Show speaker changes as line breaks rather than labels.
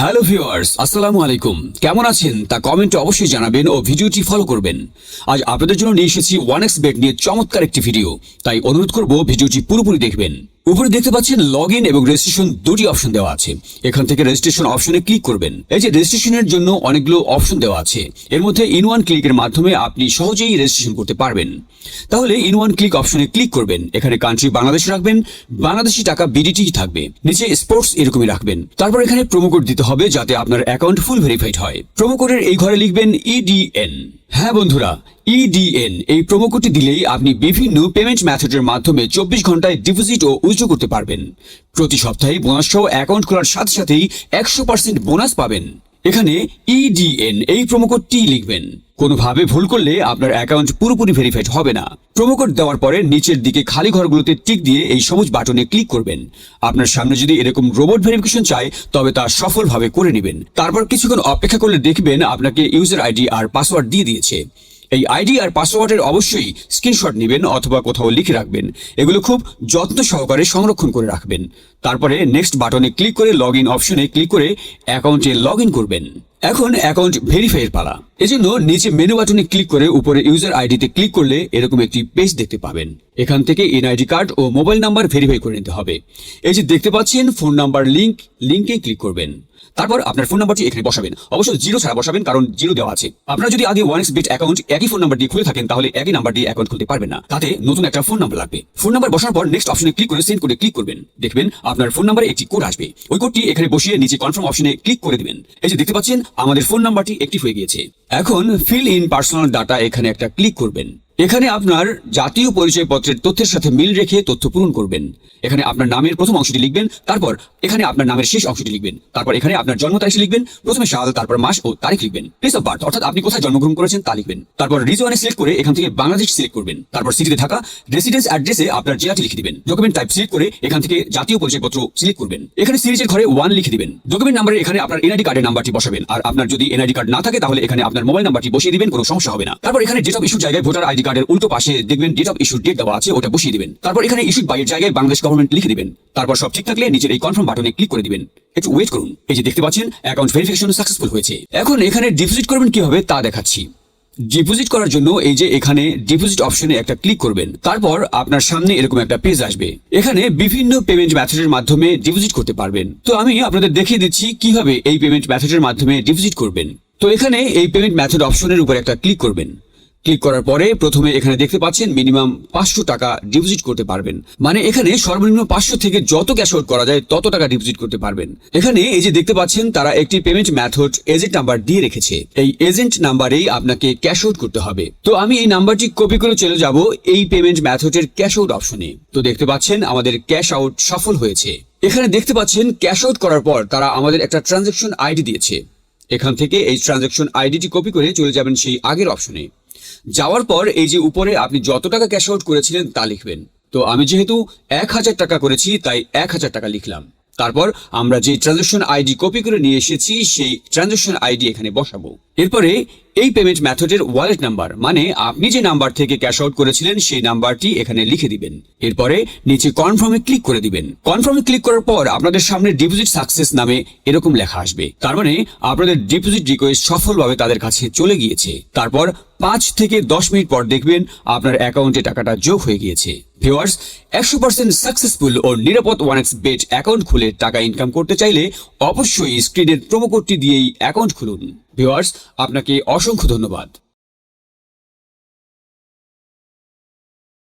Hello viewers, আসসালামু আলাইকুম। কেমন আছেন তা কমেন্টে অবশ্যই জানাবেন ও ভিডিওটি ফলো করবেন। আজ আপনাদের জন্য নিয়ে এসেছি 1xBet নিয়ে চমৎকার একটি ভিডিও, তাই অনুরোধ করব ভিডিওটি পুরোপুরি দেখবেন। উপরে দেখতে পাচ্ছেন লগ ইন এবং রেজিস্ট্রেশন দুটি অপশন দেওয়া আছে। এখান থেকে রেজিস্ট্রেশন অপশনে ক্লিক করবেন। এই যে রেজিস্ট্রেশনের জন্য অনেকগুলো অপশন দেওয়া আছে, এর মধ্যে ইন ওয়ান ক্লিকের মাধ্যমে আপনি সহজেই রেজিস্ট্রেশন করতে পারবেন। তাহলে ইন ওয়ান ক্লিক অপশনে ক্লিক করবেন। এখানে কান্ট্রি বাংলাদেশ রাখবেন, বাংলাদেশি টাকা বিডিটি থাকবে, নিচে স্পোর্টস এরকমই রাখবেন। তারপর এখানে প্রোমো কোড দিতে হবে যাতে আপনার অ্যাকাউন্ট ফুল ভেরিফাইড হয়। প্রোমো কোডের এই ঘরে লিখবেন ইডিএন। হ্যাঁ বন্ধুরা, ইডিএন এই প্রোমো কোডটি দিলেই আপনি বিভিন্ন পেমেন্ট মেথডের মাধ্যমে 24 ঘন্টায় ডিপোজিট ও উইথড্র করতে পারবেন। প্রতি সপ্তাহে বোনাস সহ অ্যাকাউন্ট খোলার সাথে সাথেই 100% বোনাস পাবেন। এখানে ইডিএন এই প্রোমো কোডটি লিখবেন। কোনোভাবে ভুল করলে আপনার অ্যাকাউন্ট পুরোপুরি ভেরিফাইড হবে না। প্রোমো কোড দেওয়ার পরে নিচের দিকে খালি ঘরগুলোতে টিক দিয়ে এই সবুজ বাটনে ক্লিক করবেন। আপনার সামনে যদি এরকম রোবট ভেরিফিকেশন চায় তবে তা সফলভাবে করে নেবেন। তারপর কিছুক্ষণ অপেক্ষা করলে দেখবেন আপনাকে ইউজার আইডি আর পাসওয়ার্ড দিয়ে দিয়েছে। এই আইডি আর পাসওয়ার্ডের অবশ্যই স্ক্রিনশট নেবেন অথবা কোথাও লিখে রাখবেন। এগুলো খুব যত্ন সহকারে সংরক্ষণ করে রাখবেন। তারপরে নেক্সট বাটনে ক্লিক করে লগ ইন অপশনে ক্লিক করে অ্যাকাউন্টে লগ ইন করবেন। এখন অ্যাকাউন্ট ভেরিফাইয়ের পালা। এজন্য নিচে মেনু বাটনে ক্লিক করে উপরে ইউজার আইডিতে ক্লিক করলে এরকম একটি পেজ দেখতে পাবেন। এখান থেকে এনআইডি কার্ড ও মোবাইল নাম্বার ভেরিফাই করে নিতে হবে। এই যে দেখতে পাচ্ছেন ফোন নাম্বার লিঙ্কে ক্লিক করবেন। তারপর আপনার ফোন নাম্বারটি এখানে বসাবেন। অবশ্যই জিরো ছাড়া বসাবেন, কারণ জিরো দেওয়া আছে। আপনারা যদি আগে 1xBet অ্যাকাউন্ট একই ফোন নাম্বার দিয়ে খুলে থাকেন তাহলে একই নাম্বার দিয়ে অ্যাকাউন্ট খুলতে পারবেন না, তাতে নতুন একটা ফোন নাম্বার লাগবে। ফোন নাম্বার বসানোর পর নেক্সট অপশনে ক্লিক করে সেন্ড কোডে ক্লিক করবেন। দেখবেন আপনার ফোন নাম্বারে একটি কোড আসবে। ওই কোডটি এখানে বসিয়ে নিচে কনফার্ম অপশনে ক্লিক করে দিবেন। এই যে দেখতে পাচ্ছেন আমাদের ফোন নাম্বারটি অ্যাক্টিভ হয়ে গিয়েছে। এখন ফিল ইন পার্সোনাল ডাটা এখানে একটা ক্লিক করবেন। এখানে আপনার জাতীয় পরিচয়পত্রের তথ্যের সাথে মিল রেখে তথ্য পূরণ করবেন। এখানে আপনার নামের প্রথম অংশটি লিখবেন, তারপর এখানে আপনার নামের শেষ অংশটি লিখবেন, তারপর এখানে আপনার জন্ম তারিখ লিখবেন, প্রথমে সাল তারপর মাস ও তারিখ লিখবেন। প্লেস অফ বার্থ অর্থাৎ আপনি কোথায় জন্মগ্রহণ করেছেন তা লিখবেন। তারপর রিজনে সিলেক্ট করে এখান থেকে বাংলাদেশ সিলেক্ট করবেন। তারপর সিটিতে থাকা রেসিডেন্স অ্যাড্রেসে আপনার জেলাটি লিখে দিবেন। ডকুমেন্ট টাইপ সিলেক্ট করে এখান থেকে জাতীয় পরিচয়পত্র সিলেক্ট করবেন। এখানে সিরিজের ঘরে 1 লিখে দিবেন। ডকুমেন্ট নাম্বারে এখানে আপনার এনআইডি কার্ডের নাম্বারটি বসাবেন। আর আপনার যদি এনআইডি কার্ড না থাকে তাহলে এখানে আপনার মোবাইল নাম্বারটি বসিয়ে দিবেন, কোনো সমস্যা হবে না। তারপর এখানে ডেট অফ ইস্যুর জায়গায় ভোটার আইডি কার্ডের উল্টো পাশে দেখবেন ডেট অফ ইস্যুর ডেট দেওয়া আছে, ওটা বসিয়ে দিবেন। তারপর এখানে ইস্যুড বাই এর জায়গায় বাংলাদেশ গভর্নমেন্ট লিখে দিবেন। তারপর সব ঠিক থাকলে নিচের এই কনফার্ম বাটনে ক্লিক করে দিবেন। একটু ওয়েট করুন। এই যে দেখতে পাচ্ছেন অ্যাকাউন্ট ভেরিফিকেশন সাকসেসফুল হয়েছে। এখন এখানে ডিপোজিট করবেন কিভাবে তা দেখাচ্ছি। ডিপোজিট করার জন্য এই যে এখানে ডিপোজিট অপশনে একটা ক্লিক করবেন। তারপর আপনার সামনে এরকম একটা পেজ আসবে। এখানে বিভিন্ন পেমেন্ট মেথডের মাধ্যমে ডিপোজিট করতে পারবেন। তো আমি আপনাদের দেখিয়ে দিচ্ছি কিভাবে এই পেমেন্ট মেথডের মাধ্যমে ডিপোজিট করবেন। তো এখানে এই পেমেন্ট মেথড অপশনের উপর একটা ক্লিক করবেন। ক্লিক করার পরে প্রথমে এখানে দেখতে পাচ্ছেন মিনিমাম 500 টাকা ডিপোজিট করতে পারবেন। মানে এখানে সর্বনিম্ন 500 থেকে যত ক্যাশ আউট করা যায় তত টাকা ডিপোজিট করতে পারবেন। এখানে এই যে দেখতে পাচ্ছেন তারা একটি পেমেন্ট মেথড এজেন্ট নাম্বার দিয়ে রেখেছে। এই এজেন্ট নাম্বারেই আপনাকে ক্যাশ আউট করতে হবে। তো আমি এই নাম্বারটি কপি করে চলে যাব এই পেমেন্ট মেথডের ক্যাশ আউট অপশনে। তো দেখতে পাচ্ছেন আমাদের ক্যাশ আউট সফল হয়েছে। এখানে দেখতে পাচ্ছেন ক্যাশ আউট করার পর তারা আমাদের একটা ট্রানজাকশন আইডি দিয়েছে। এখান থেকে এই ট্রানজাকশন আইডিটি কপি করে চলে যাবেন সেই আগের অপশনে। যাওয়ার পর এই যে উপরে আপনি যত টাকা ক্যাশ আউট করেছিলেন তা লিখবেন। তো আমি যেহেতু 1000 টাকা করেছি তাই 1000 টাকা লিখলাম। তারপর আমরা যে ট্রানজাকশন আইডি কপি করে নিয়ে এসেছি সেই ট্রানজাকশন আইডি এখানে বসাবো। এরপরে এই পেমেন্ট মেথডের ওয়ালেট নাম্বার, মানে আপনি যে নাম্বার থেকে ক্যাশ আউট করেছিলেন সেই নাম্বারটি এখানে লিখে দিবেন। এরপরে নিচে কনফার্মে ক্লিক করে দিবেন। কনফার্মে ক্লিক করার পর আপনাদের সামনে ডিপোজিট সাকসেস নামে এরকম লেখা আসবে। তার মানে আপনাদের ডিপোজিট রিকোয়েস্ট সফলভাবে তাদের কাছে চলে গিয়েছে। তারপর 5 থেকে 10 মিনিট পর দেখবেন আপনার অ্যাকাউন্টে টাকাটা যোগ হয়ে গিয়েছে। ভিউয়ার্স, 100% সাকসেসফুল ও নিরাপদ 1xBet অ্যাকাউন্ট খুলে টাকা ইনকাম করতে চাইলে অবশ্যই স্ক্রিনের প্রোমো কোডটি দিয়েই অ্যাকাউন্ট খুলুন। ভিউয়ার্স, আপনাকে অসংখ্য ধন্যবাদ।